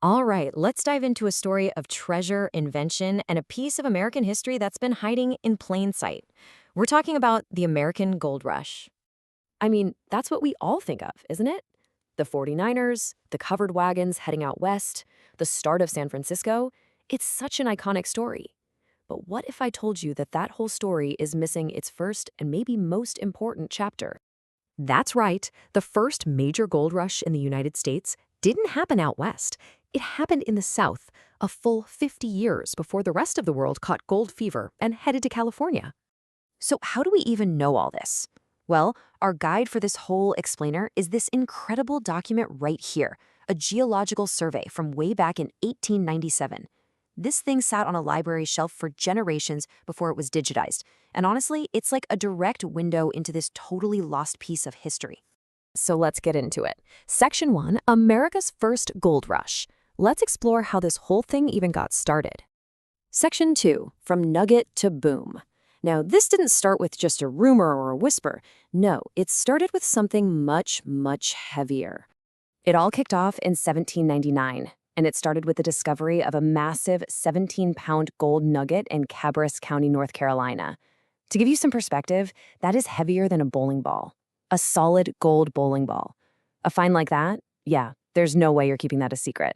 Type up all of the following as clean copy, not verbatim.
All right, let's dive into a story of treasure, invention, and a piece of American history that's been hiding in plain sight. We're talking about the American Gold Rush. I mean, that's what we all think of, isn't it? The 49ers, the covered wagons heading out west, the start of San Francisco. It's such an iconic story. But what if I told you that that whole story is missing its first and maybe most important chapter? That's right. The first major gold rush in the United States didn't happen out west. It happened in the South, a full 50 years before the rest of the world caught gold fever and headed to California. So how do we even know all this? Well, our guide for this whole explainer is this incredible document right here, a geological survey from way back in 1897. This thing sat on a library shelf for generations before it was digitized, and honestly, it's like a direct window into this totally lost piece of history. So let's get into it. Section 1, America's First Gold Rush. Let's explore how this whole thing even got started. Section 2, From Nugget to Boom. Now, this didn't start with just a rumor or a whisper. No, it started with something much, much heavier. It all kicked off in 1799, and it started with the discovery of a massive 17-pound gold nugget in Cabarrus County, North Carolina. To give you some perspective, that is heavier than a bowling ball. A solid gold bowling ball. A find like that? Yeah, there's no way you're keeping that a secret.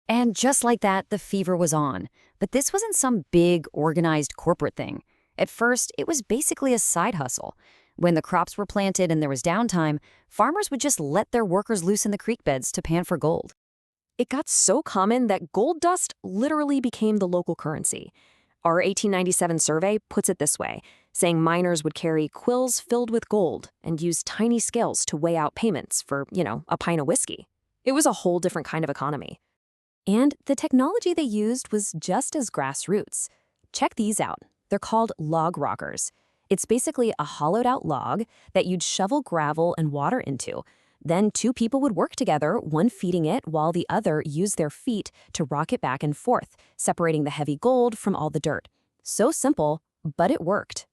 And just like that, the fever was on. But this wasn't some big, organized corporate thing. At first, it was basically a side hustle. When the crops were planted and there was downtime, farmers would just let their workers loose in the creek beds to pan for gold. It got so common that gold dust literally became the local currency. Our 1897 survey puts it this way, saying miners would carry quills filled with gold and use tiny scales to weigh out payments for, a pint of whiskey. It was a whole different kind of economy. And the technology they used was just as grassroots. Check these out. They're called log rockers. It's basically a hollowed-out log that you'd shovel gravel and water into. Then two people would work together, one feeding it while the other used their feet to rock it back and forth, separating the heavy gold from all the dirt. So simple, but it worked.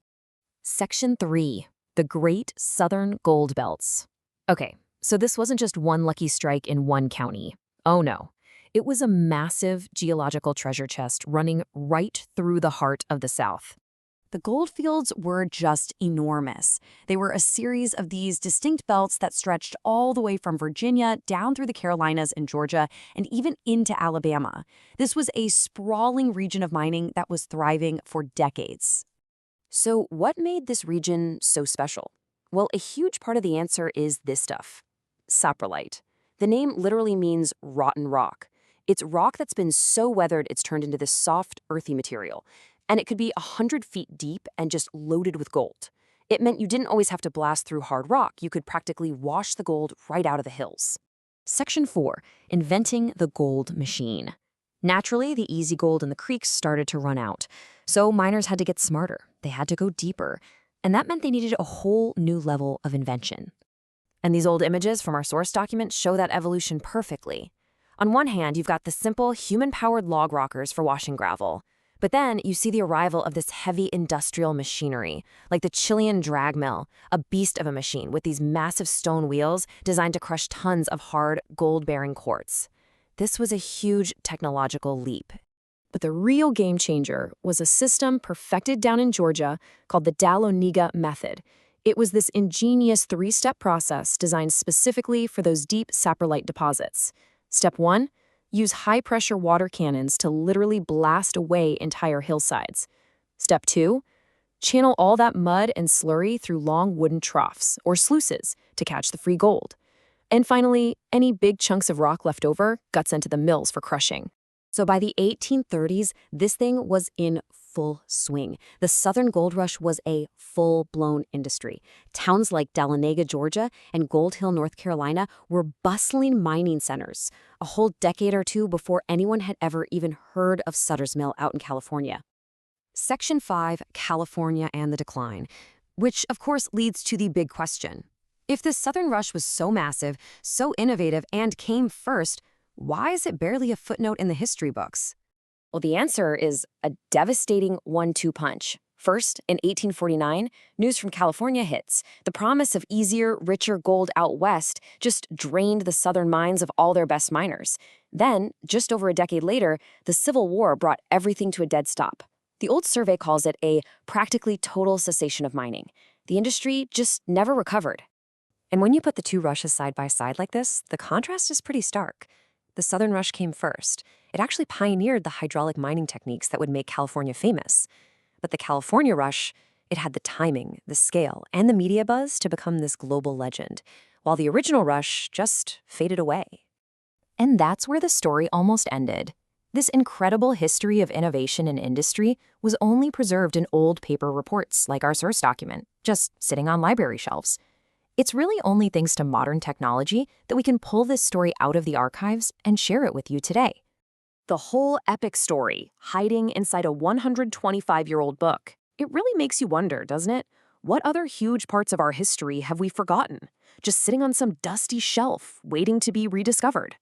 Section 3, the Great Southern Gold Belts. Okay, so this wasn't just one lucky strike in one county. Oh no. It was a massive geological treasure chest running right through the heart of the South. The gold fields were just enormous. They were a series of these distinct belts that stretched all the way from Virginia down through the Carolinas and Georgia and even into Alabama. This was a sprawling region of mining that was thriving for decades. So what made this region so special? Well, a huge part of the answer is this stuff, saprolite. The name literally means rotten rock. It's rock that's been so weathered it's turned into this soft, earthy material. And it could be 100 feet deep and just loaded with gold. It meant you didn't always have to blast through hard rock. You could practically wash the gold right out of the hills. Section 4, Inventing the Gold Machine. Naturally, the easy gold in the creeks started to run out. So miners had to get smarter. They had to go deeper. And that meant they needed a whole new level of invention. And these old images from our source document show that evolution perfectly. On one hand, you've got the simple human-powered log rockers for washing gravel. But then you see the arrival of this heavy industrial machinery, like the Chilean drag mill, a beast of a machine with these massive stone wheels designed to crush tons of hard, gold-bearing quartz. This was a huge technological leap. But the real game changer was a system perfected down in Georgia called the Dahlonega method. It was this ingenious three-step process designed specifically for those deep saprolite deposits. Step 1, use high-pressure water cannons to literally blast away entire hillsides. Step 2, channel all that mud and slurry through long wooden troughs, or sluices, to catch the free gold. And finally, any big chunks of rock left over got sent to the mills for crushing. So by the 1830s, this thing was in full swing. The Southern Gold Rush was a full-blown industry. Towns like Dahlonega, Georgia, and Gold Hill, North Carolina were bustling mining centers, a whole decade or two before anyone had ever even heard of Sutter's Mill out in California. Section 5, California and the Decline, which of course leads to the big question. If the Southern Rush was so massive, so innovative, and came first, why is it barely a footnote in the history books? Well, the answer is a devastating 1-2 punch. First, in 1849, news from California hits. The promise of easier, richer gold out west just drained the southern mines of all their best miners. Then, just over a decade later, the Civil War brought everything to a dead stop. The old survey calls it a practically total cessation of mining. The industry just never recovered. And when you put the two rushes side by side like this, the contrast is pretty stark. The Southern Rush came first. It actually pioneered the hydraulic mining techniques that would make California famous. But the California Rush, it had the timing, the scale, and the media buzz to become this global legend, while the original rush just faded away. And that's where the story almost ended. This incredible history of innovation in industry was only preserved in old paper reports like our source document, just sitting on library shelves. It's really only thanks to modern technology that we can pull this story out of the archives and share it with you today. The whole epic story, hiding inside a 125-year-old book. It really makes you wonder, doesn't it? What other huge parts of our history have we forgotten, just sitting on some dusty shelf, waiting to be rediscovered?